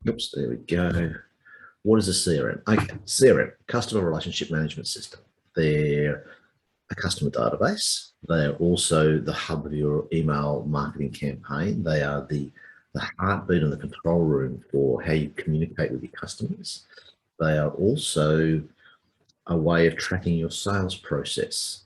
Oops, there we go. What is a CRM? Okay, CRM, Customer Relationship Management System. They're a customer database. They are also the hub of your email marketing campaign. They are the heartbeat and the control room for how you communicate with your customers. They are also a way of tracking your sales process,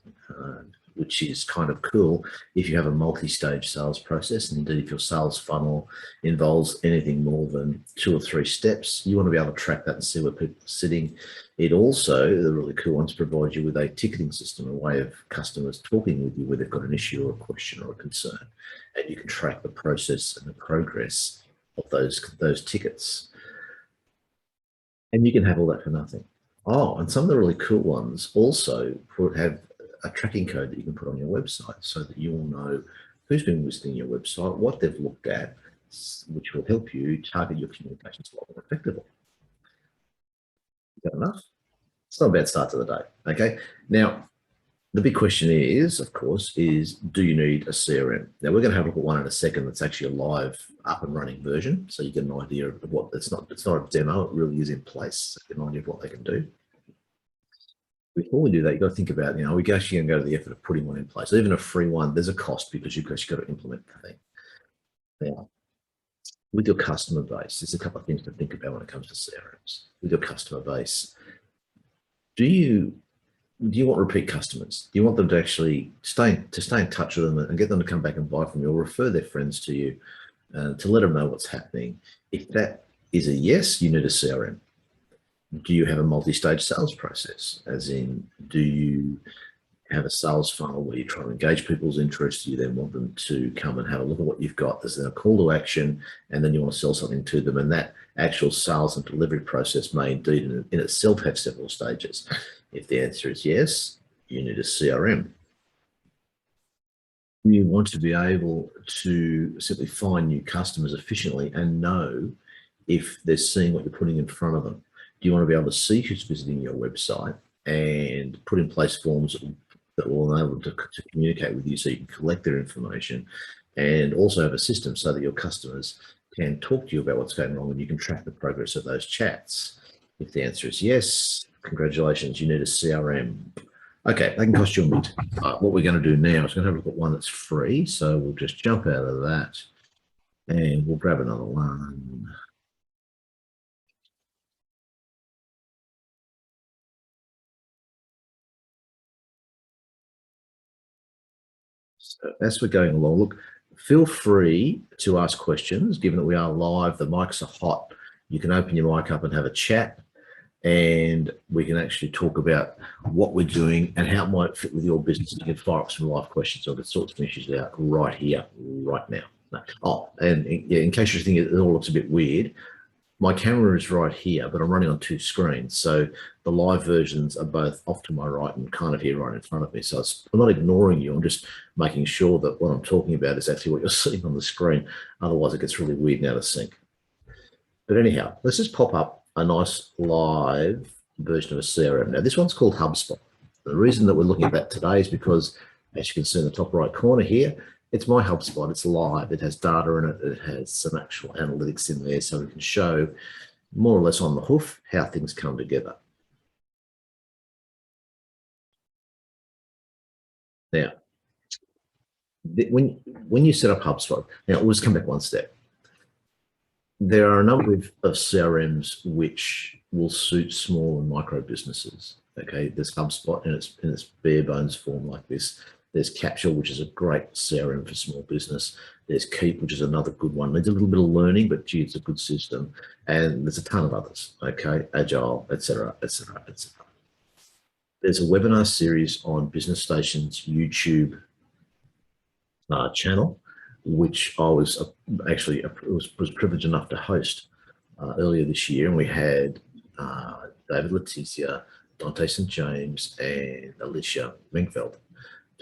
which is kind of cool if you have a multi-stage sales process. And indeed, if your sales funnel involves anything more than 2 or 3 steps, you want to be able to track that and see where people are sitting. It also, the really cool ones, provide you with a ticketing system, a way of customers talking with you where they've got an issue or a question or a concern. And you can track the process and the progress of those tickets. And you can have all that for nothing. Oh, and some of the really cool ones also have a tracking code that you can put on your website so that you will know who's been visiting your website, what they've looked at, which will help you target your communications a lot more effectively. Is that enough? It's not a bad start to the day. Okay. Now, the big question is, of course, is do you need a CRM? Now, we're going to have a look at one in a second that's actually a live, up and running version. So you get an idea of what it's not a demo, it really is in place. So you get an idea of what they can do. Before we do that, you've got to think about, we're actually going to go to the effort of putting one in place. So even a free one, there's a cost because you've actually got to implement the thing. Now, with your customer base, there's a couple of things to think about when it comes to CRMs. With your customer base, do you want repeat customers? Do you want them to actually stay in touch with them and get them to come back and buy from you or refer their friends to you to let them know what's happening? If that is a yes, you need a CRM. Do you have a multi-stage sales process? As in, do you have a sales funnel where you try to engage people's interest? You then want them to come and have a look at what you've got. There's then a call to action, and then you want to sell something to them. And that actual sales and delivery process may indeed in itself have several stages. If the answer is yes, you need a CRM. You want to be able to simply find new customers efficiently and know if they're seeing what you're putting in front of them. Do you want to be able to see who's visiting your website and put in place forms that will enable them to communicate with you so you can collect their information, and also have a system so that your customers can talk to you about what's going on and you can track the progress of those chats? If the answer is yes, congratulations, you need a CRM. Okay, that can cost you a bit. What we're going to do now is we're going to have a look at one that's free. So we'll just jump out of that and we'll grab another one. So as we're going along, look, feel free to ask questions. Given that we are live, the mics are hot. You can open your mic up and have a chat, and we can actually talk about what we're doing and how it might fit with your business. You can fire up some live questions or get sorts of issues out right here, right now. Oh, and in case you think it all looks a bit weird, my camera is right here, but I'm running on 2 screens. So the live versions are both off to my right and kind of here right in front of me. So I'm not ignoring you. I'm just making sure that what I'm talking about is actually what you're seeing on the screen. Otherwise, it gets really weird and out of sync. But anyhow, let's just pop up a nice live version of a CRM. Now, this one's called Hubspot. The reason that we're looking at that today is because, as you can see in the top right corner here, it's my Hubspot. It's live. It has data in it. It has some actual analytics in there, so we can show more or less on the hoof how things come together. Now, when you set up Hubspot, now we'll just come back one step. There are a number of CRMs which will suit small and micro businesses. Okay, there's Hubspot in its bare bones form like this. There's Capture, which is a great CRM for small business. There's Keap, which is another good one. Needs a little bit of learning, but gee, it's a good system. And there's a ton of others, okay? Agile, etc., etc., etc. There's a webinar series on Business Station's YouTube channel, which I was actually was privileged enough to host earlier this year. And we had David Letizia, Dante St. James, and Alicia Menkveld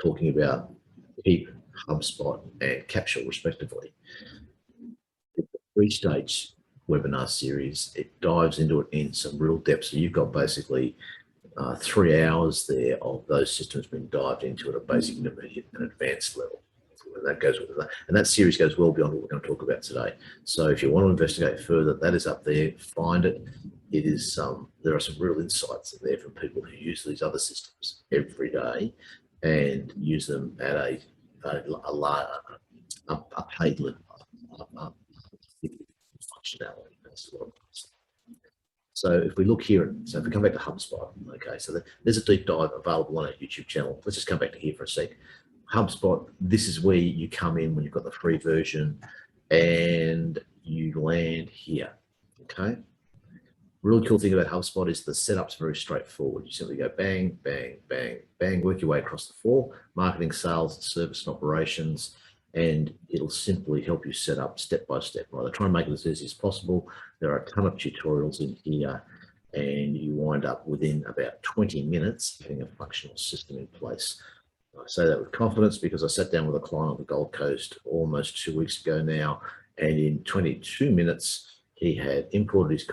talking about Keap, Hubspot, and Capture, respectively. It's a 3-stage webinar series. It dives into it in some real depth. So you've got basically 3 hours there of those systems being dived into at a basic, intermediate, and advanced level. And that goes with that. And that series goes well beyond what we're going to talk about today. So if you want to investigate further, that is up there. Find it. It is there are some real insights in there from people who use these other systems every day and use them at a paid level, functionality. So if we look here, so if we come back to HubSpot, okay, so there's a deep dive available on our YouTube channel. Let's just come back to here for a sec. HubSpot, this is where you come in when you've got the free version and you land here, okay? Really cool thing about HubSpot is the setup's very straightforward. You simply go bang, bang, bang, bang, work your way across the four: marketing, sales, service, and operations, and it'll simply help you set up step by step. Right? They try and make it as easy as possible. There are a ton of tutorials in here, and you wind up within about 20 minutes having a functional system in place. I say that with confidence because I sat down with a client on the Gold Coast almost 2 weeks ago now, and in 22 minutes, he had imported his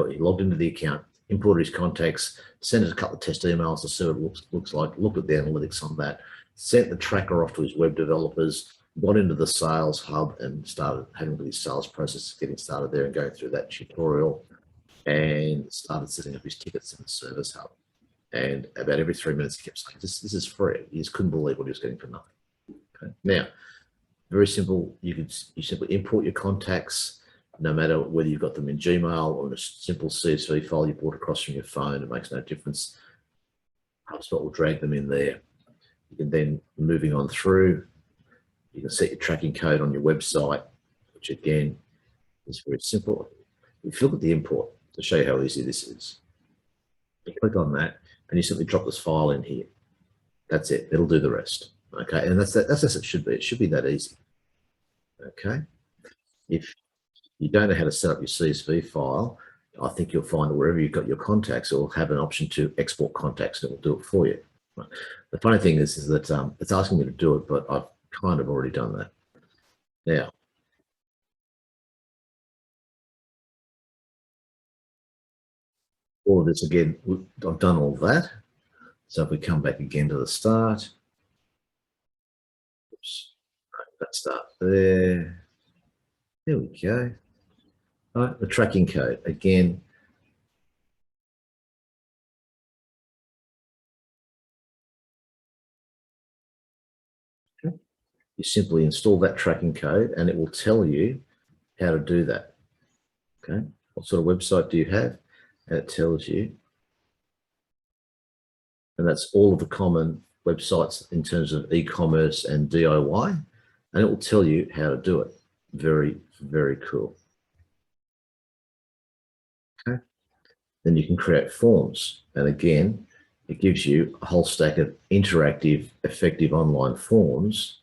he logged into the account, imported his contacts, sent us a couple of test emails to see what it looks like, looked at the analytics on that, sent the tracker off to his web developers, got into the sales hub and started having his sales process, getting started there and going through that tutorial, and started setting up his tickets in the service hub. And about every 3 minutes, he kept saying, this is free. He just couldn't believe what he was getting for nothing. Okay. Now, very simple. You simply import your contacts, no matter whether you've got them in Gmail or in a simple CSV file you brought across from your phone. It makes no difference. HubSpot will drag them in there. You can then, moving on through, you can set your tracking code on your website, which again is very simple. If you look at the import to show you how easy this is, you click on that and you simply drop this file in here. That's it. It'll do the rest. Okay, and that's as it should be. It should be that easy. Okay, if you don't know how to set up your CSV file, I think you'll find that wherever you've got your contacts, it will have an option to export contacts and it will do it for you. The funny thing is that it's asking me to do it, but I've kind of already done that. Now, all of this again, I've done all that. So if we come back again to the start, oops, that start there. There we go. All right, the tracking code again. You simply install that tracking code and it will tell you how to do that. Okay, what sort of website do you have? And it tells you, and that's all of the common websites in terms of e-commerce and DIY, and it will tell you how to do it. Very, very cool. Okay, then you can create forms, and again, it gives you a whole stack of interactive, effective online forms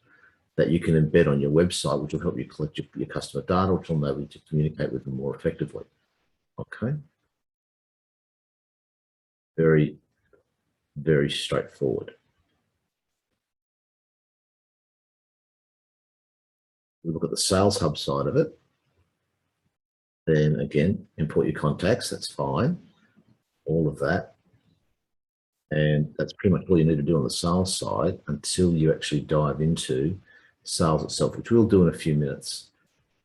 that you can embed on your website, which will help you collect your customer data, which will enable you to communicate with them more effectively. Okay. Very, very straightforward. We look at the Sales Hub side of it. Then again, import your contacts, that's fine. All of that. And that's pretty much all you need to do on the sales side until you actually dive into sales itself, which we'll do in a few minutes.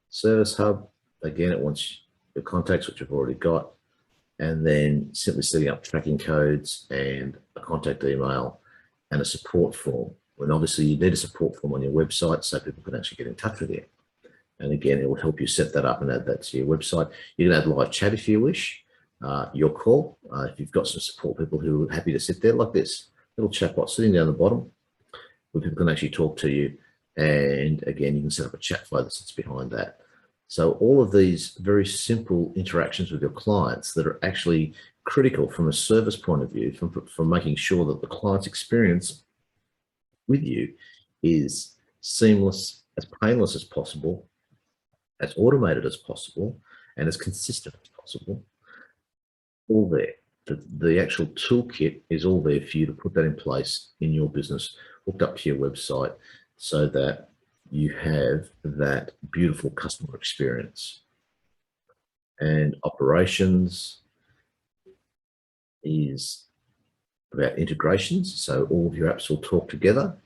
Service Hub, again, it wants your contacts, which you've already got, and then simply setting up tracking codes and a contact email and a support form. And obviously you need a support form on your website so people can actually get in touch with you. And again, it will help you set that up and add that to your website. You can add live chat if you wish, your call. If you've got some support people who are happy to sit there like this, little chatbot sitting down the bottom, where people can actually talk to you. And again, you can set up a chat flow that sits behind that. So all of these very simple interactions with your clients that are actually critical from a service point of view, from making sure that the client's experience with you is seamless, as painless as possible, as automated as possible, and as consistent as possible. All there. The actual toolkit is all there for you to put that in place in your business, hooked up to your website, so that you have that beautiful customer experience. And operations is about integrations. So all of your apps will talk together.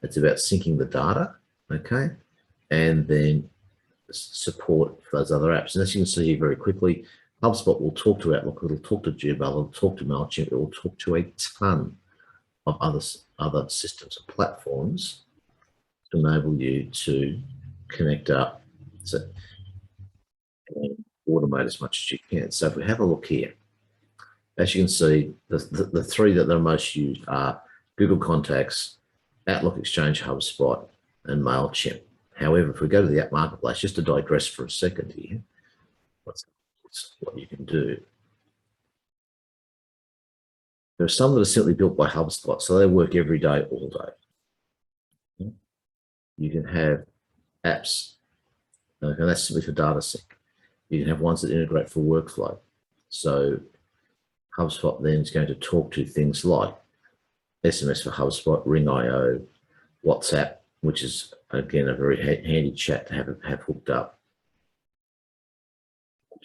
It's about syncing the data. okay? And then support for those other apps. And as you can see here very quickly, HubSpot will talk to Outlook, it'll talk to Gmail, it'll talk to MailChimp, it will talk to a ton of other systems and platforms to enable you to connect up and automate as much as you can. So if we have a look here, as you can see, the three that are most used are Google Contacts, Outlook Exchange, HubSpot, and MailChimp. However, if we go to the app marketplace, just to digress for a second here, what you can do. There are some that are simply built by HubSpot, so they work every day, all day. You can have apps, and that's simply for data sync. You can have ones that integrate for workflow. So HubSpot then is going to talk to things like SMS for HubSpot, Ring.io, WhatsApp, which is again a very handy chat to have hooked up.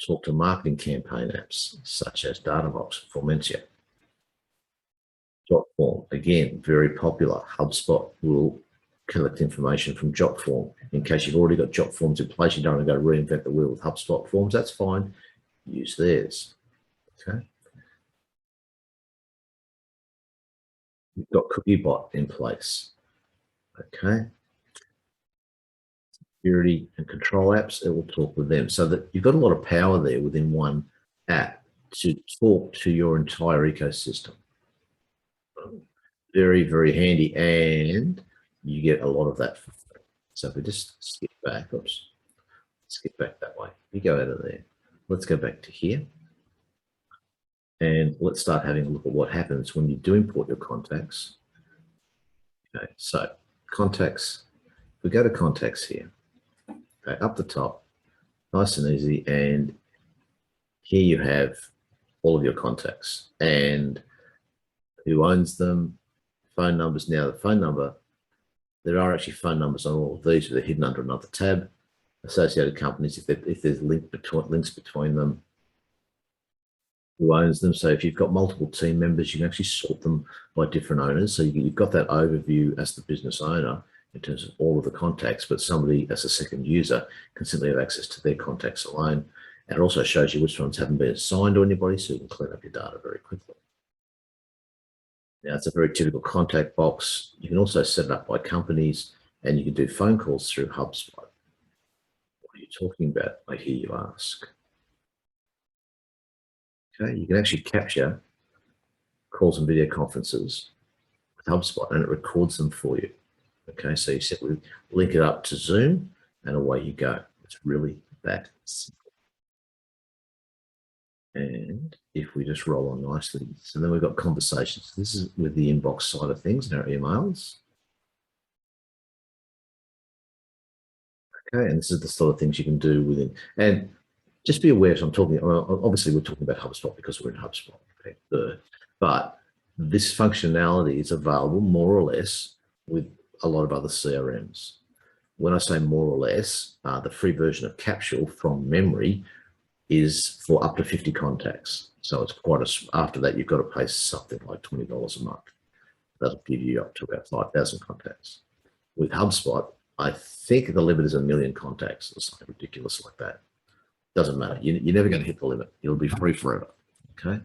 Talk to marketing campaign apps such as Databox, Formentia. Jotform, again, very popular. HubSpot will collect information from Jotform. In case you've already got Jotforms in place, you don't want to go reinvent the wheel with HubSpot forms, that's fine. Use theirs, okay? You've got CookieBot in place, okay? Security and control apps, it will talk with them. So that you've got a lot of power there within one app to talk to your entire ecosystem. Very, very handy, and you get a lot of that for free. So if we just skip back, oops, skip back that way. You go out of there. Let's go back to here. And let's start having a look at what happens when you do import your contacts. Okay, so contacts, we go to contacts here. Okay, up the top, nice and easy. And here you have all of your contacts and who owns them, phone numbers. Now the phone number, there are actually phone numbers on all of these, but they're hidden under another tab. Associated companies, if there's links between them, who owns them. So if you've got multiple team members, you can actually sort them by different owners. So you've got that overview as the business owner in terms of all of the contacts, but somebody as a second user can simply have access to their contacts alone. And it also shows you which ones haven't been assigned to anybody, so you can clean up your data very quickly. Now, it's a very typical contact box. You can also set it up by companies, and you can do phone calls through HubSpot. What are you talking about? I hear you ask. Okay, you can actually capture calls and video conferences with HubSpot, and it records them for you. Okay, so you simply link it up to Zoom, and away you go. It's really that simple. And if we just roll on nicely, so then we've got conversations. This is with the inbox side of things in our emails. Okay, and this is the sort of things you can do within. And just be aware, so I'm talking, obviously we're talking about HubSpot because we're in HubSpot, okay? But this functionality is available more or less with a lot of other CRMs. When I say more or less, the free version of Capsule from memory is for up to 50 contacts. So it's quite after that, you've got to pay something like $20 a month. That'll give you up to about 5,000 contacts. With HubSpot, I think the limit is 1 million contacts or something ridiculous like that. Doesn't matter. You're never going to hit the limit. It'll be free forever. Okay.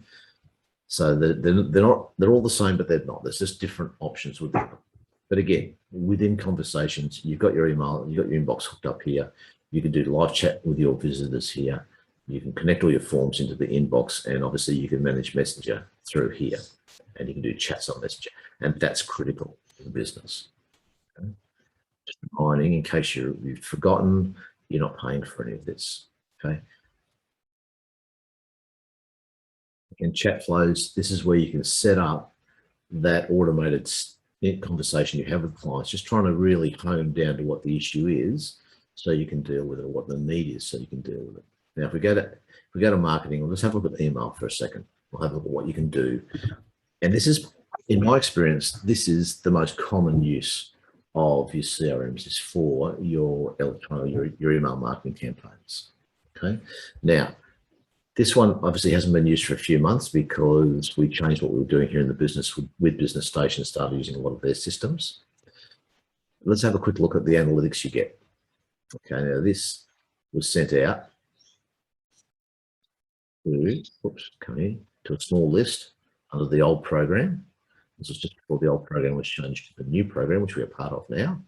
So they're all the same, but they're not. There's just different options within them. But again, within conversations, you've got your email, you've got your inbox hooked up here. You can do live chat with your visitors here. You can connect all your forms into the inbox, and obviously you can manage Messenger through here, and you can do chats on Messenger, and that's critical in the business. Okay? Just reminding, in case you've forgotten, you're not paying for any of this. Okay. In chat flows, this is where you can set up that automated conversation you have with clients, just trying to really hone down to what the issue is so you can deal with it, or what the need is so you can deal with it. Now, if we go to marketing, we'll just have a look at email for a second. We'll have a look at what you can do. And this is, in my experience, this is the most common use of your CRMs is for your email marketing campaigns. Okay. Now, this one obviously hasn't been used for a few months because we changed what we were doing here in the business with Business Station, started using a lot of their systems. Let's have a quick look at the analytics you get. Okay, now this was sent out to a small list under the old program. This was just before the old program was changed to the new program, which we are part of now.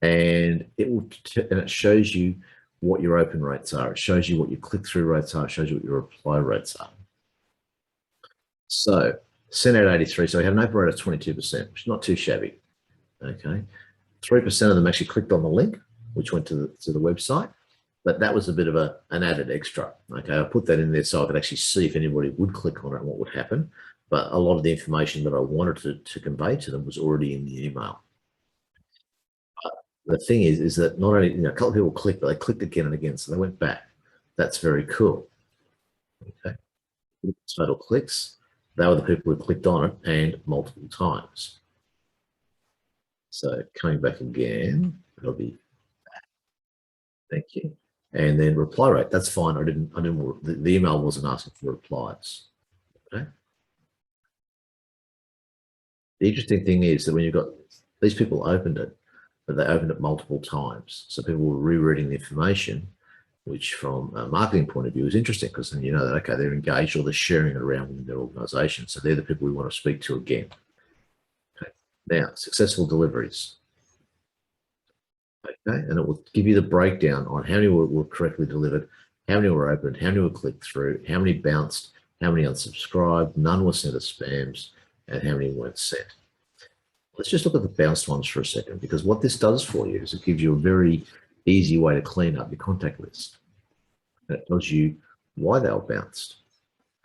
And it shows you what your open rates are. It shows you what your click-through rates are. It shows you what your reply rates are. So sent out 83. So we had an open rate of 22%, which is not too shabby. Okay. 3% of them actually clicked on the link, which went to the website. But that was a bit of an added extra. Okay, I put that in there so I could actually see if anybody would click on it and what would happen. But a lot of the information that I wanted to convey to them was already in the email. The thing is that not only, a couple of people clicked, but they clicked again and again, so they went back. That's very cool. Okay, total clicks. They were the people who clicked on it and multiple times. So coming back again, it'll be, thank you. And then reply rate, that's fine. The email wasn't asking for replies. Okay. The interesting thing is that when you've got, these people opened it, but they opened it multiple times. So people were rereading the information, which from a marketing point of view is interesting, because then you know that, okay, they're engaged or they're sharing it around within their organization. So they're the people we want to speak to again. Okay. Now, successful deliveries. Okay, and it will give you the breakdown on how many were correctly delivered, how many were opened, how many were clicked through, how many bounced, how many unsubscribed, none were sent as spams, and how many weren't sent. Let's just look at the bounced ones for a second, because what this does for you is it gives you a very easy way to clean up your contact list. And it tells you why they were bounced.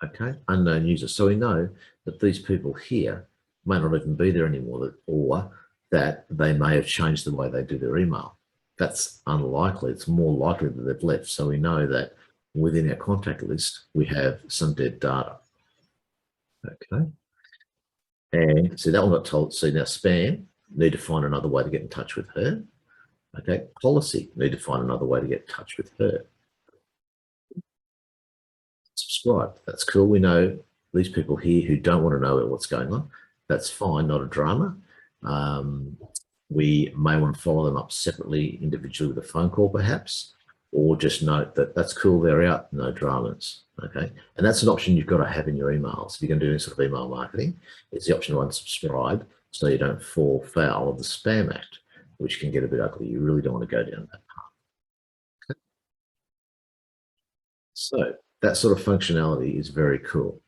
Okay, unknown users. So we know that these people here may not even be there anymore, or that they may have changed the way they do their email. That's unlikely. It's more likely that they've left. So we know that within our contact list, we have some dead data. Okay. And so that one got told, see now spam, need to find another way to get in touch with her. Okay. Policy, need to find another way to get in touch with her. Subscribe, that's cool. We know these people here who don't want to know what's going on. That's fine, not a drama. We may want to follow them up separately, individually with a phone call perhaps, or just note that that's cool, they're out, no dramas. Okay, and that's an option you've got to have in your emails. If you're going to do any sort of email marketing, it's the option to unsubscribe so you don't fall foul of the Spam Act, which can get a bit ugly. You really don't want to go down that path. Okay. So that sort of functionality is very cool.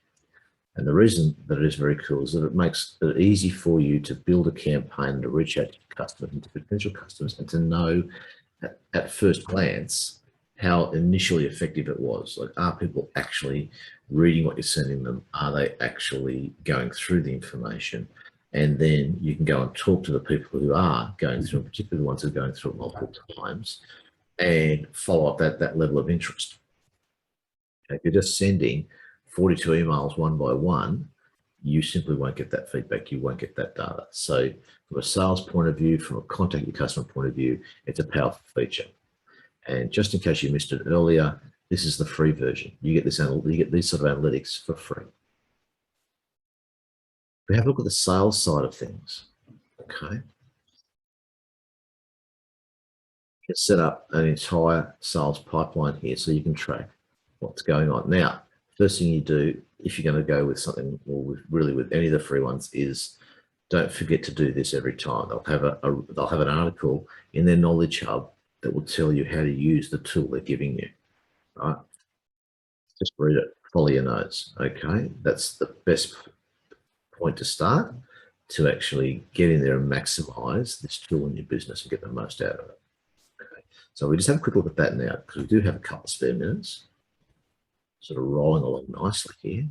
And the reason that it is very cool is that it makes it easy for you to build a campaign, to reach out to customers and to potential customers, and to know at first glance how initially effective it was. Like, are people actually reading what you're sending them? Are they actually going through the information? And then you can go and talk to the people who are going through, particularly the ones who are going through it multiple times, and follow up that level of interest. Okay, if you're just sending 42 emails one by one, you simply won't get that feedback. You won't get that data. So from a sales point of view, from a contact your customer point of view, it's a powerful feature. And just in case you missed it earlier, this is the free version. You get these sort of analytics for free. We have a look at the sales side of things. Okay. You set up an entire sales pipeline here so you can track what's going on. Now, first thing you do, if you're going to go with something, or really with any of the free ones, is don't forget to do this every time. They'll have an article in their knowledge hub that will tell you how to use the tool they're giving you. Right? Just read it, follow your notes. Okay, that's the best point to start to actually get in there and maximize this tool in your business and get the most out of it. Okay, so we just have a quick look at that now, because we do have a couple of spare minutes. Sort of rolling along nicely here.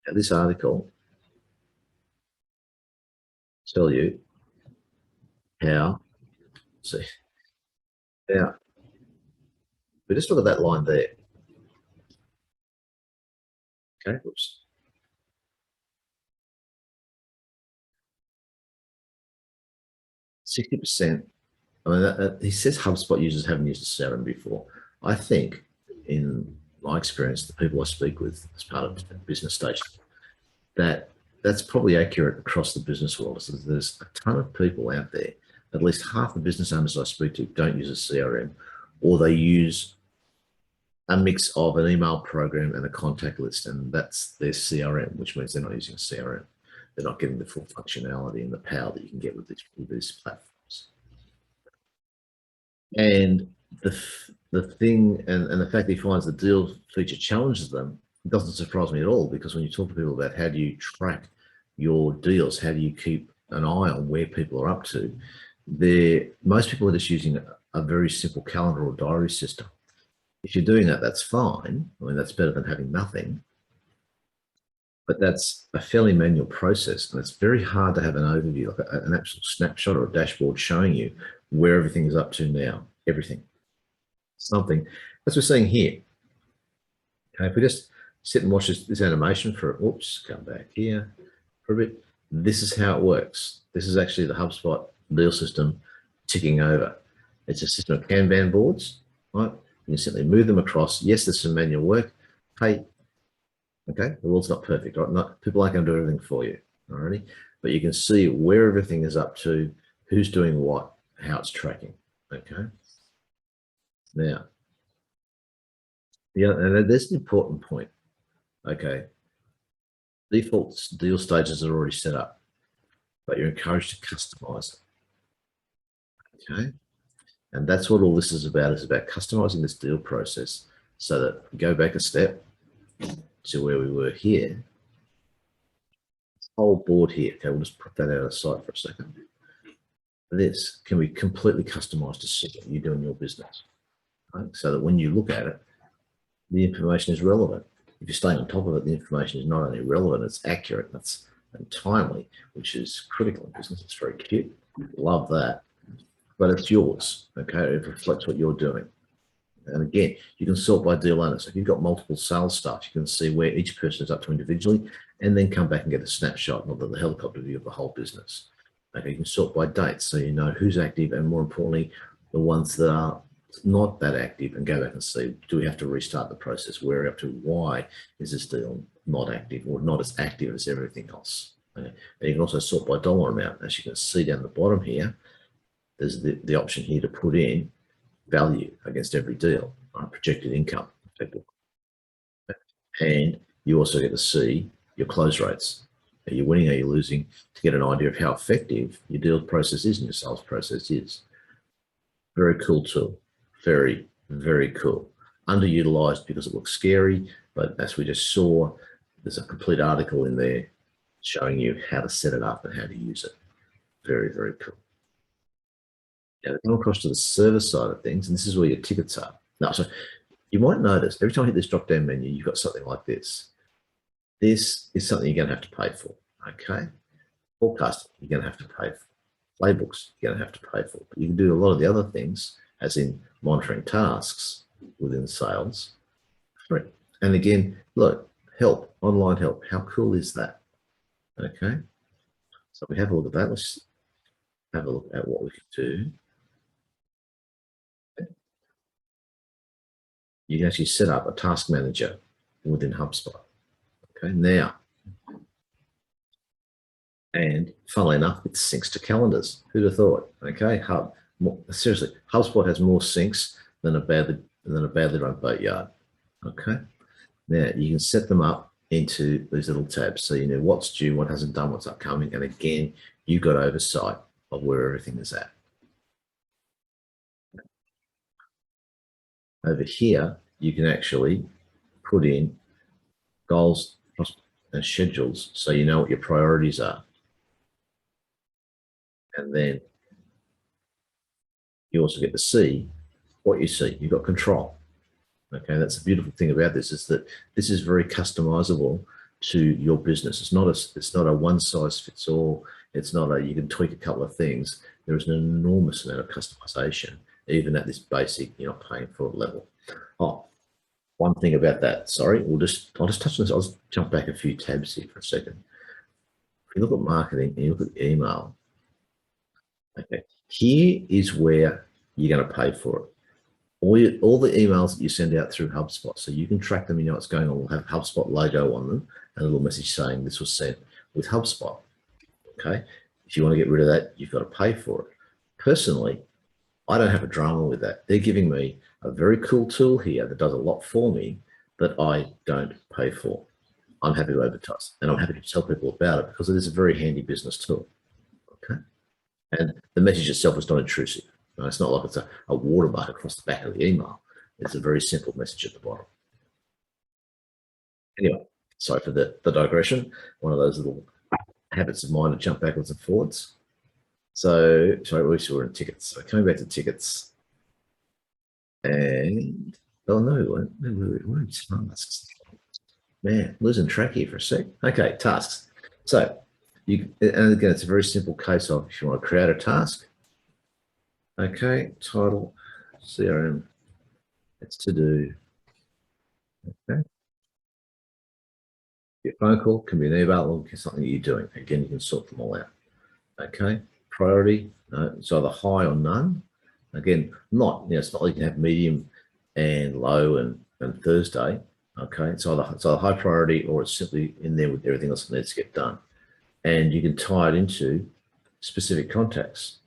Now, this article tell you how, see, now, we just look at that line there. Okay, whoops. %. I mean, he says HubSpot users haven't used a CRM before. I think, in my experience, the people I speak with as part of Business Station, that that's probably accurate across the business world. So there's a ton of people out there. At least half the business owners I speak to don't use a CRM, or they use a mix of an email program and a contact list, and that's their CRM, which means they're not using a CRM. They're not getting the full functionality and the power that you can get with these platforms. And the thing, and the fact that he finds the deal feature challenges them, it doesn't surprise me at all, because when you talk to people about how do you track your deals, how do you keep an eye on where people are up to, most people are just using a very simple calendar or diary system. If you're doing that, that's fine. I mean, that's better than having nothing. But that's a fairly manual process, and it's very hard to have an overview, like an actual snapshot or a dashboard showing you where everything is up to now. Everything. Something. As we're seeing here. Okay, if we just sit and watch this animation for, oops, come back here for a bit. This is how it works. This is actually the HubSpot deal system ticking over. It's a system of Kanban boards, right? You can simply move them across. Yes, there's some manual work. Hey, okay, the world's not perfect, right? People aren't going to do everything for you, alrighty? But you can see where everything is up to, who's doing what, how it's tracking, okay? Now, and there's an important point, okay? Default deal stages are already set up, but you're encouraged to customize it, okay? And that's what all this is about. It's about customizing this deal process so that we go back a step to where we were here. This whole board here, okay, we'll just put that out of sight for a second. This can be completely customized to suit what you do in your business, right? So that when you look at it, the information is relevant. If you're staying on top of it, the information is not only relevant, it's accurate, and timely, which is critical in business. It's very cute. Love that. But it's yours, okay? It reflects what you're doing. And again, you can sort by deal owner. So if you've got multiple sales staff, you can see where each person is up to individually, and then come back and get a snapshot, not the helicopter view of the whole business. Okay, you can sort by dates, so you know who's active, and more importantly, the ones that are not that active, and go back and see, do we have to restart the process? Where are we up to? Why is this deal not active, or not as active as everything else? Okay. And you can also sort by dollar amount. As you can see down the bottom here, there's the option here to put in value against every deal, projected income, and you also get to see your close rates. Are you winning? Are you losing? To get an idea of how effective your deal process is and your sales process is. Very cool tool. Very, very cool. Underutilized because it looks scary, but as we just saw, there's a complete article in there showing you how to set it up and how to use it. Very, very cool. Now, come across to the service side of things, and this is where your tickets are. Now, so you might notice every time you hit this drop-down menu, you've got something like this. This is something you're going to have to pay for, okay? Forecasting, you're going to have to pay for. Playbooks, you're going to have to pay for. But you can do a lot of the other things, as in monitoring tasks within sales, free. And again, look, help, online help. How cool is that? Okay. So we have a look at that. Let's have a look at what we can do. You can actually set up a task manager within HubSpot. Okay, now, and funnily enough, it syncs to calendars. Who'd have thought? Okay, seriously, HubSpot has more syncs than a badly run boatyard. Okay, now you can set them up into these little tabs, so you know what's due, what hasn't done, what's upcoming, and again, you've got oversight of where everything is at. Over here, you can actually put in goals and schedules so you know what your priorities are. And then you also get to see what you see. You've got control. Okay, that's the beautiful thing about this, is that this is very customizable to your business. It's not a one size fits all. It's not a, you can tweak a couple of things. There is an enormous amount of customization, even at this basic, you're not paying for a level. Oh, one thing about that, sorry, I'll just touch on this. I'll just jump back a few tabs here for a second. If you look at marketing and you look at email, okay, here is where you're going to pay for it. All the emails that you send out through HubSpot, so you can track them, you know what's going on. We'll have HubSpot logo on them and a little message saying this was sent. with HubSpot. Okay. If you want to get rid of that, you've got to pay for it. Personally, I don't have a drama with that. They're giving me a very cool tool here that does a lot for me that I don't pay for. I'm happy to advertise, and I'm happy to tell people about it because it is a very handy business tool. Okay. And the message itself is not intrusive. It's not like it's a watermark across the back of the email. It's a very simple message at the bottom. Anyway, sorry for the digression. One of those little habits of mine to jump backwards and forwards. So, sorry, we were in tickets. So coming back to tickets. And, oh no, we're in tasks. Man, losing track here for a sec. Okay, tasks. So, and again, it's a very simple case of if you want to create a task. Okay, title, CRM, it's to do. Okay. Your phone call can be an email or something that you're doing. Again, you can sort them all out. Okay, priority, it's either high or none. Again, it's not like you can have medium and low and Thursday. Okay, it's either high priority or it's simply in there with everything else that needs to get done. And you can tie it into specific contacts.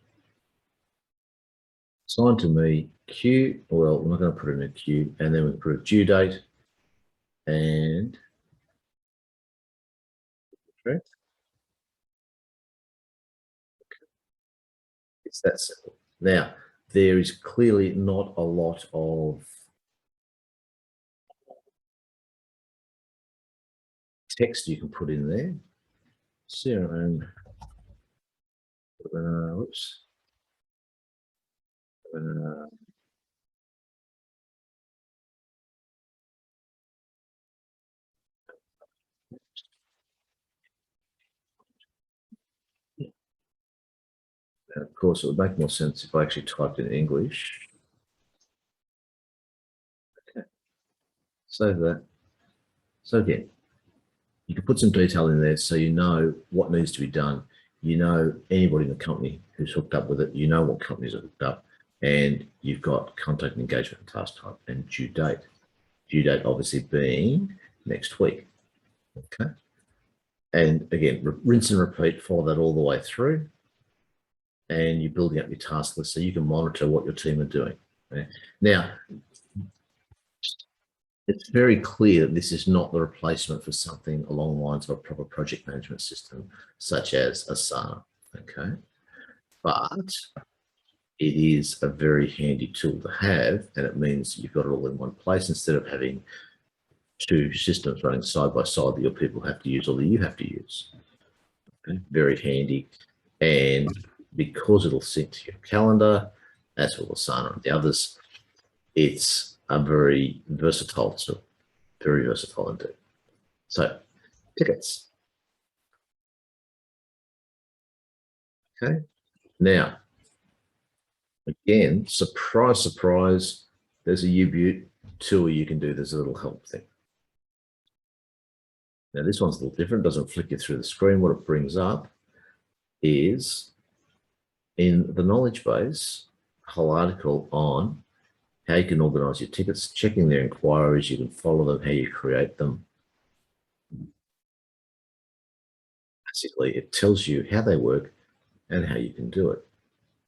Assign to me queue, well, we're not going to put it in a queue, and then we can put a due date and correct. It's that simple. Now, there is clearly not a lot of text you can put in there. CRM, whoops. And of course, it would make more sense if I actually typed in English. Okay, save that. So again, you can put some detail in there so you know what needs to be done. You know anybody in the company who's hooked up with it. You know what companies are hooked up, and you've got contact and engagement task type and due date. Due date obviously being next week. Okay. And again, rinse and repeat, follow that all the way through. And you're building up your task list so you can monitor what your team are doing. Okay? Now, it's very clear that this is not the replacement for something along the lines of a proper project management system, such as Asana, okay? But it is a very handy tool to have, and it means you've got it all in one place instead of having two systems running side by side that your people have to use or that you have to use. Okay? Very handy. And because it'll sync to your calendar, as will Asana and the others, it's a very versatile tool, very versatile indeed. So, tickets. Okay. Now, again, surprise, surprise, there's a U-Butte tool you can do. There's a little help thing. Now, this one's a little different. It doesn't flick you through the screen. What it brings up is in the knowledge base, a whole article on how you can organize your tickets, checking their inquiries, you can follow them, how you create them. Basically, it tells you how they work and how you can do it.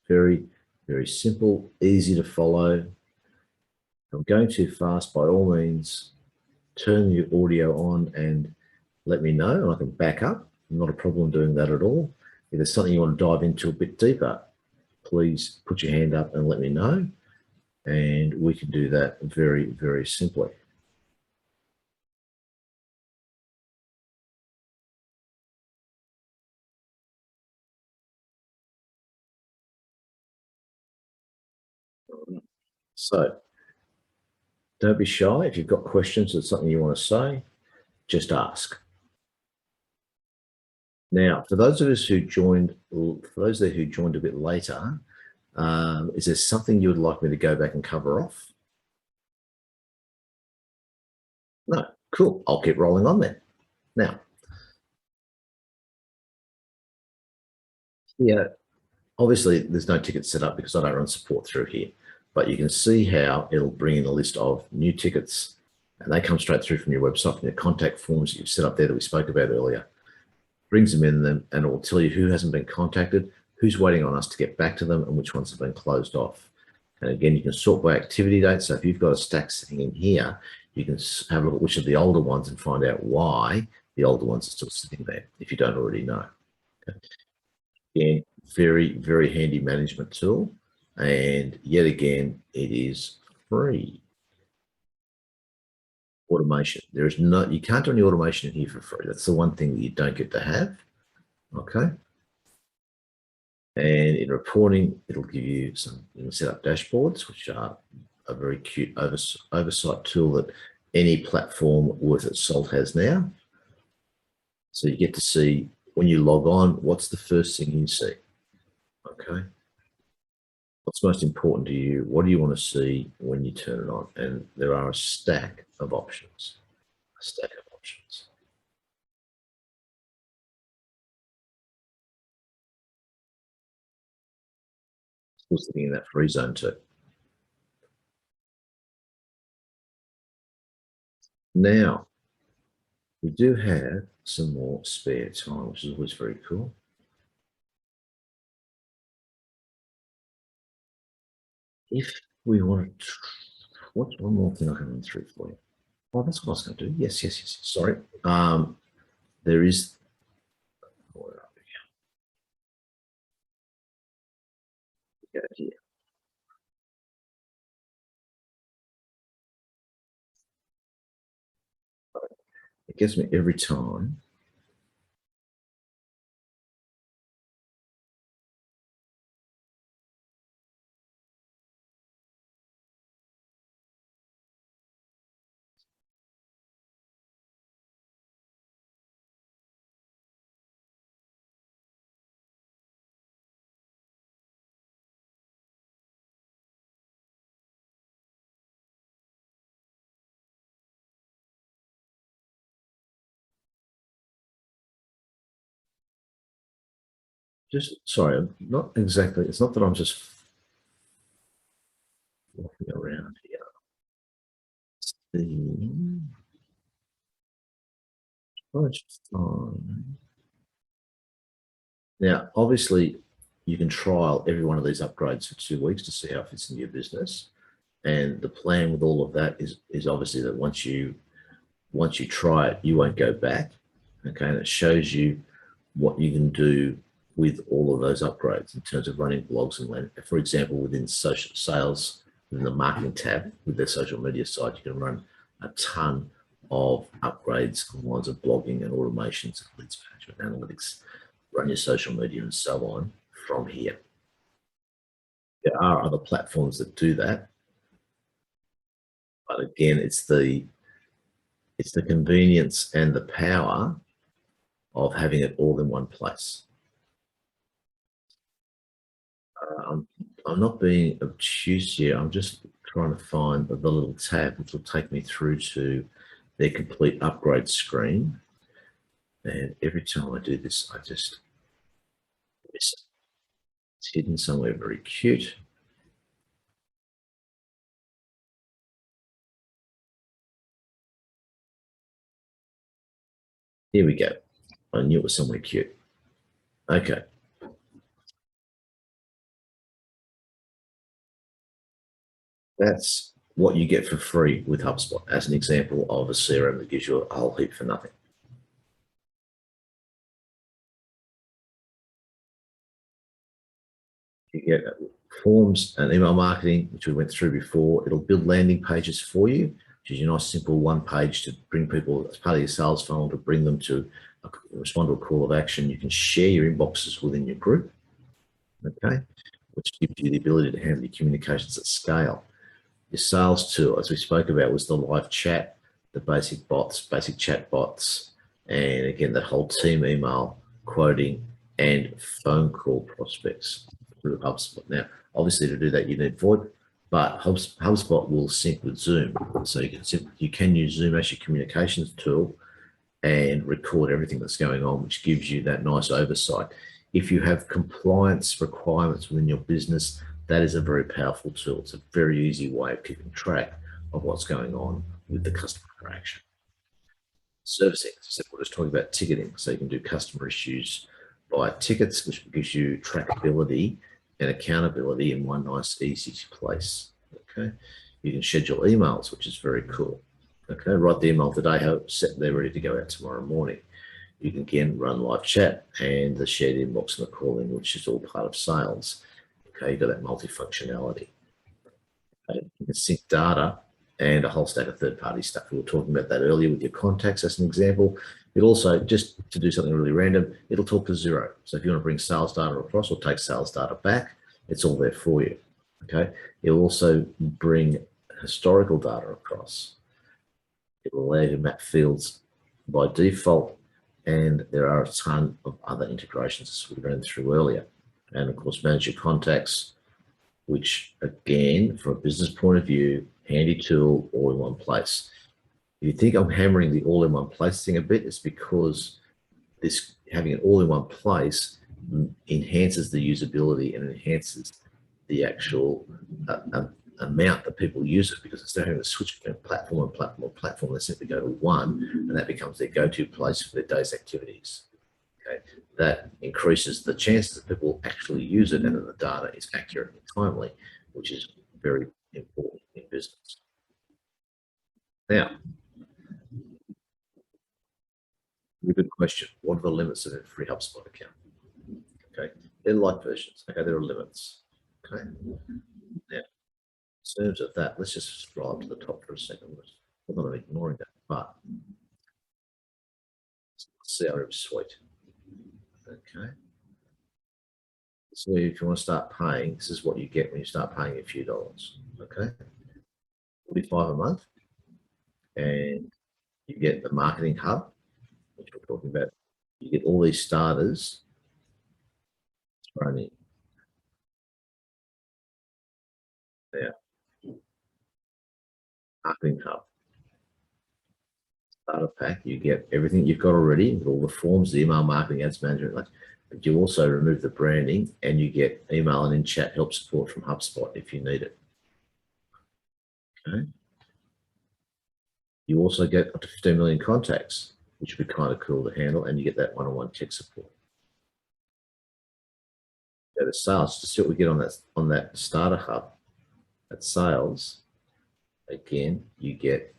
Very, very simple, easy to follow. If I'm going too fast, by all means, turn your audio on and let me know, and I can back up. Not a problem doing that at all. If there's something you want to dive into a bit deeper, please put your hand up and let me know. And we can do that very, very simply. So don't be shy. If you've got questions or something you want to say, just ask. Now, for those of us who joined, for those there who joined a bit later, is there something you would like me to go back and cover off? No, cool. I'll keep rolling on then. Now, yeah, obviously there's no ticket set up because I don't run support through here, but you can see how it'll bring in a list of new tickets, and they come straight through from your website, from your contact forms that you've set up there that we spoke about earlier. brings them in them, and it will tell you who hasn't been contacted, who's waiting on us to get back to them, and which ones have been closed off. And again, you can sort by activity date. So if you've got a stack sitting in here, you can have a look at which of the older ones and find out why the older ones are still sitting there, if you don't already know. Again, very, very handy management tool. And yet again, it is free. Automation. There is no, you can't do any automation in here for free. That's the one thing that you don't get to have. Okay. And in reporting, it'll give you some, you can set up dashboards, which are a very cute oversight tool that any platform worth its salt has now. So you get to see when you log on, what's the first thing you see? Okay. What's most important to you? What do you want to see when you turn it on? And there are a stack of options. A stack of options. Still sitting in that free zone too. Now, we do have some more spare time, which is always very cool. If we want to, what's one more thing I can run through for you? Oh, that's what I was going to do. Yes. Sorry. There is. Where are we? Go here. It gets me every time. Just sorry, not exactly. It's not that I'm just walking around here. Now, obviously, you can trial every one of these upgrades for 2 weeks to see how it fits into your business. And the plan with all of that is obviously that once you try it, you won't go back. Okay, and it shows you what you can do with all of those upgrades in terms of running blogs and land. For example, within social sales, within the marketing tab with their social media site, you can run a ton of upgrades on lines of blogging and automations, leads management, analytics, run your social media and so on from here. There are other platforms that do that, but again, it's the convenience and the power of having it all in one place. I'm not being obtuse here. I'm just trying to find the little tab which will take me through to their complete upgrade screen. And every time I do this, I just miss it. It's hidden somewhere very cute. Here we go. I knew it was somewhere cute. Okay. That's what you get for free with HubSpot as an example of a CRM that gives you a whole heap for nothing. You get forms and email marketing, which we went through before. It'll build landing pages for you, which is your nice simple one page to bring people as part of your sales funnel to bring them to respond to a call of action. You can share your inboxes within your group, okay, which gives you the ability to handle your communications at scale. Your sales tool, as we spoke about, was the live chat, the basic bots, basic chat bots, and again, that whole team email quoting and phone call prospects through HubSpot. Now, obviously to do that, you need VoIP, but HubSpot will sync with Zoom. So you can use Zoom as your communications tool and record everything that's going on, which gives you that nice oversight. If you have compliance requirements within your business, that is a very powerful tool. It's a very easy way of keeping track of what's going on with the customer interaction. Servicing, so we're just talking about ticketing. So you can do customer issues by tickets, which gives you trackability and accountability in one nice, easy place. Okay. You can schedule emails, which is very cool. Okay. Write the email today, have it set there ready to go out tomorrow morning. You can again run live chat and the shared inbox and the calling, which is all part of sales. Okay. You've got that multifunctionality. Okay. You can sync data and a whole stack of third-party stuff. We were talking about that earlier with your contacts as an example. It also, just to do something really random, it'll talk to Xero. So if you want to bring sales data across or take sales data back, it's all there for you. Okay. It'll also bring historical data across. It will allow you to map fields by default, and there are a ton of other integrations as we ran through earlier. And of course, manage your contacts, which again, from a business point of view, handy tool, all in one place. If you think I'm hammering the all in one place thing a bit, it's because this having it all in one place enhances the usability and enhances the actual amount that people use it, because instead of having to switch between platform and platform and platform, they simply go to one, and that becomes their go-to place for their day's activities. Okay, that increases the chances that people actually use it and that the data is accurate and timely, which is very important in business. Now, a good question. What are the limits of a free HubSpot account? Okay, they're light versions. Okay, there are limits. Okay, now, in terms of that, let's just scroll up to the top for a second. I'm not ignoring that, but CRM suite. Okay. So if you want to start paying, this is what you get when you start paying a few dollars. Okay. $45 a month. And you get the marketing hub, which we're talking about. You get all these starters thrown in. Now, marketing hub. Starter pack, you get everything you've got already with all the forms, the email marketing, ads management, but you also remove the branding and you get email and in-chat help support from HubSpot if you need it. Okay. You also get up to 15 million contacts, which would be kind of cool to handle, and you get that one-on-one tech support. Go to sales, to see what we get on that starter hub. At sales, again, you get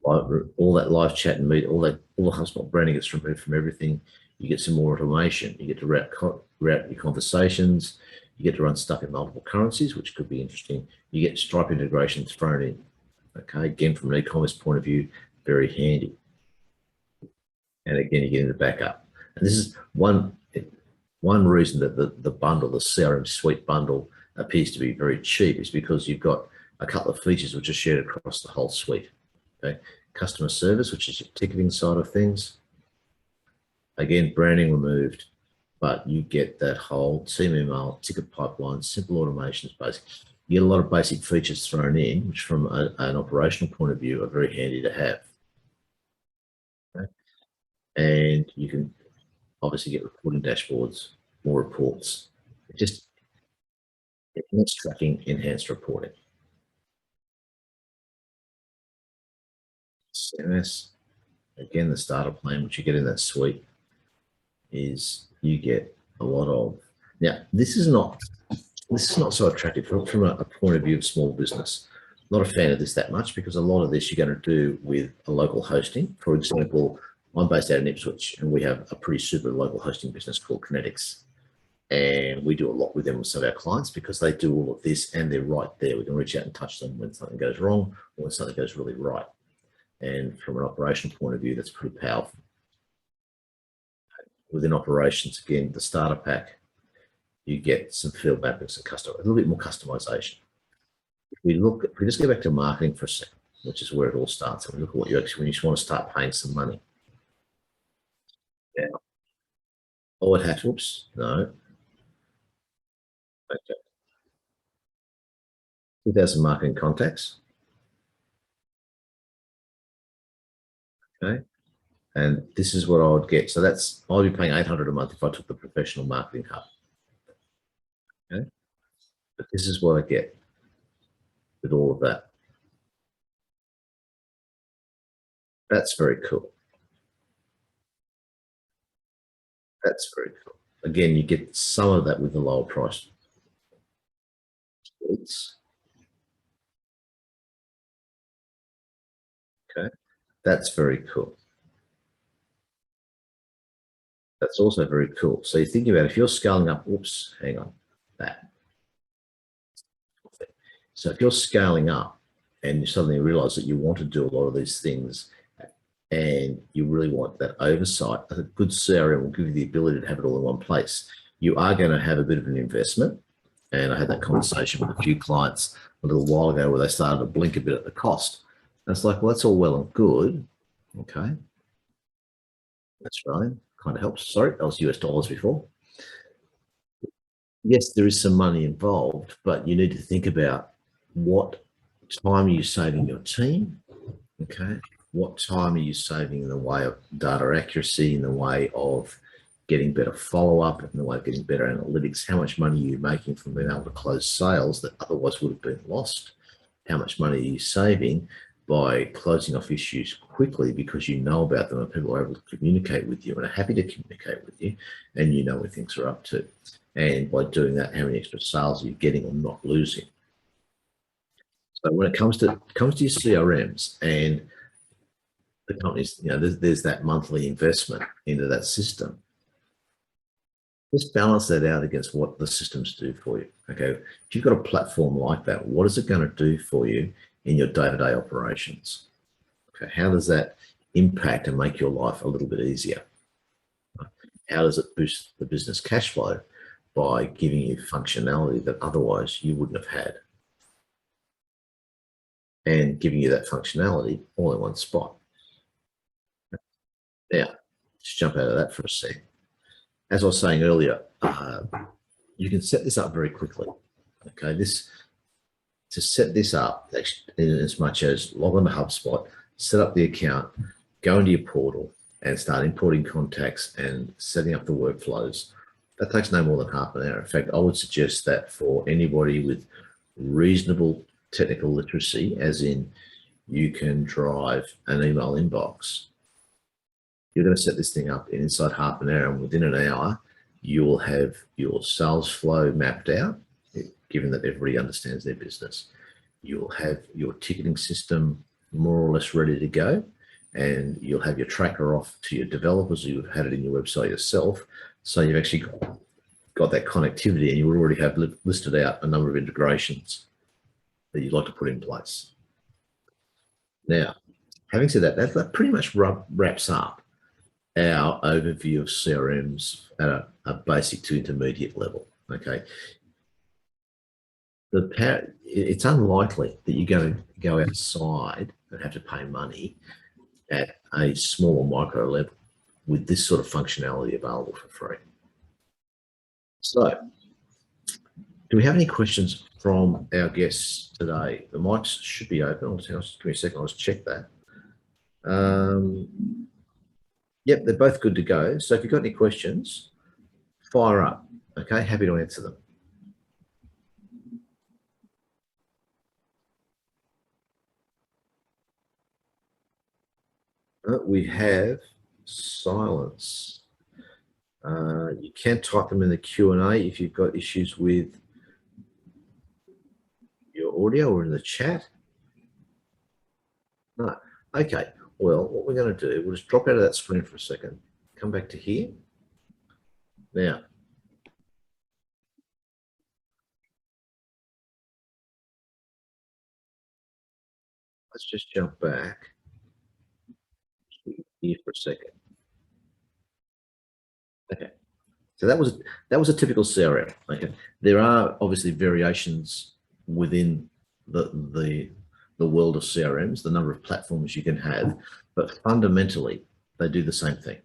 all that live chat and meet, all the HubSpot branding gets removed from everything. You get some more automation. You get to route your conversations. You get to run stuff in multiple currencies, which could be interesting. You get Stripe integration thrown in. Okay, again, from an e-commerce point of view, very handy. And again, you get into backup. And this is one reason that the bundle, the CRM suite bundle, appears to be very cheap, is because you've got a couple of features which are shared across the whole suite. Okay, customer service, which is your ticketing side of things. Again, branding removed, but you get that whole team email, ticket pipeline, simple automations, basic. You get a lot of basic features thrown in, which from an operational point of view are very handy to have. Okay? And you can obviously get reporting dashboards, more reports. Just enhanced tracking, enhanced reporting. CMS, again, the starter plan, which you get in that suite, is you get a lot of. Now, this is not so attractive from a point of view of small business. Not a fan of this that much, because a lot of this you're going to do with a local hosting. For example, I'm based out in Ipswich, and we have a pretty super local hosting business called Kinetics. And we do a lot with them with some of our clients, because they do all of this and they're right there. We can reach out and touch them when something goes wrong or when something goes really right. And from an operational point of view, that's pretty powerful. Within operations, again, the starter pack, you get some field mappings and a little bit more customization. If we just go back to marketing for a second, which is where it all starts, and we look at what you actually, when you just want to start paying some money. Now, oh, it has, whoops, no. Okay. 2,000 marketing contacts. Okay. And this is what I would get. So I'll be paying $800 a month if I took the professional marketing hub. Okay. But this is what I get with all of that. That's very cool. That's very cool. Again, you get some of that with the lower price. It's okay. That's very cool. That's also very cool. So you think about if you're scaling up, oops, hang on, that. So if you're scaling up and you suddenly realize that you want to do a lot of these things and you really want that oversight, a good CRM will give you the ability to have it all in one place. You are going to have a bit of an investment. And I had that conversation with a few clients a little while ago where they started to blink a bit at the cost. And it's like, well, that's all well and good. Okay. That's right. Kind of helps. Sorry, that was US dollars before. Yes, there is some money involved, but you need to think about what time are you saving your team? Okay. What time are you saving in the way of data accuracy, in the way of getting better follow-up, in the way of getting better analytics? How much money are you making from being able to close sales that otherwise would have been lost? How much money are you saving by closing off issues quickly because you know about them and people are able to communicate with you and are happy to communicate with you and you know where things are up to? And by doing that, how many extra sales are you getting or not losing? So when it comes to your CRMs and the companies, you know, there's that monthly investment into that system. Just balance that out against what the systems do for you. Okay, if you've got a platform like that, what is it going to do for you in your day-to-day operations? Okay, how does that impact and make your life a little bit easier? How does it boost the business cash flow by giving you functionality that otherwise you wouldn't have had, and giving you that functionality all in one spot? Now, just jump out of that for a sec. As I was saying earlier, you can set this up very quickly. Okay, to set this up in as much as log on to HubSpot, set up the account, go into your portal and start importing contacts and setting up the workflows. That takes no more than half an hour. In fact, I would suggest that for anybody with reasonable technical literacy, as in you can drive an email inbox, you're going to set this thing up inside half an hour, and within an hour, you will have your sales flow mapped out, given that everybody understands their business. You'll have your ticketing system more or less ready to go, and you'll have your tracker off to your developers. You've had it in your website yourself. So you've actually got that connectivity, and you already have listed out a number of integrations that you'd like to put in place. Now, having said that, that pretty much wraps up our overview of CRMs at a basic to intermediate level. Okay, it's unlikely that you're going to go outside and have to pay money at a small or micro level with this sort of functionality available for free. So, do we have any questions from our guests today? The mics should be open. Give me a second, I'll just check that. Yep, they're both good to go. So if you've got any questions, fire up. Okay, happy to answer them. We have silence. You can type them in the Q&A if you've got issues with your audio or in the chat. No. Okay. Well, what we're going to do, we'll just drop out of that screen for a second. Come back to here. Now, let's just jump back here for a second. Okay. So that was a typical CRM. Okay. There are obviously variations within the world of CRMs, the number of platforms you can have, but fundamentally they do the same thing.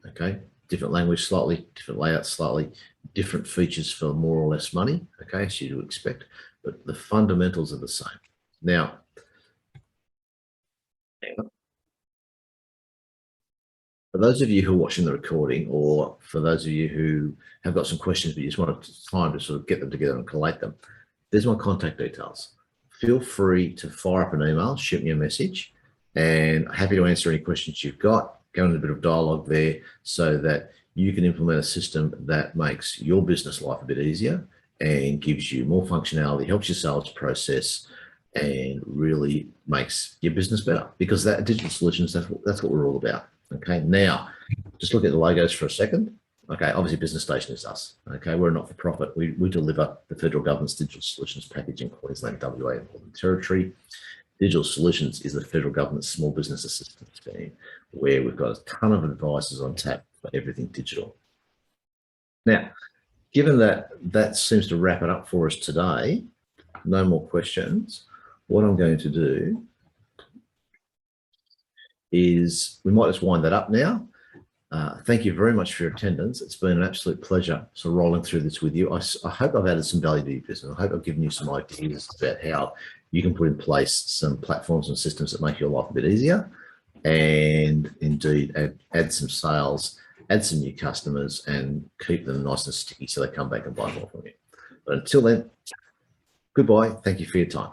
Okay. Different language slightly, different layout slightly, different features for more or less money. Okay, as you would expect, but the fundamentals are the same. Now, for those of you who are watching the recording, or for those of you who have got some questions but you just want time to sort of get them together and collate them, there's my contact details. Feel free to fire up an email, shoot me a message, and happy to answer any questions you've got. Go into a bit of dialogue there so that you can implement a system that makes your business life a bit easier and gives you more functionality, helps your sales process, and really makes your business better, because that digital solutions, that's what we're all about. Okay, now just look at the logos for a second. Okay, obviously Business Station is us. Okay, we're a not-for-profit. We deliver the federal government's digital solutions package in Queensland, WA, and Northern Territory. Digital Solutions is the federal government's small business assistance scheme, where we've got a ton of advisors on tap for everything digital. Now, given that that seems to wrap it up for us today, no more questions, what I'm going to do is we might just wind that up now. Thank you very much for your attendance. It's been an absolute pleasure sort of rolling through this with you. I hope I've added some value to your business. I hope I've given you some ideas about how you can put in place some platforms and systems that make your life a bit easier, and indeed add some sales, add some new customers, and keep them nice and sticky so they come back and buy more from you. But until then, goodbye. Thank you for your time.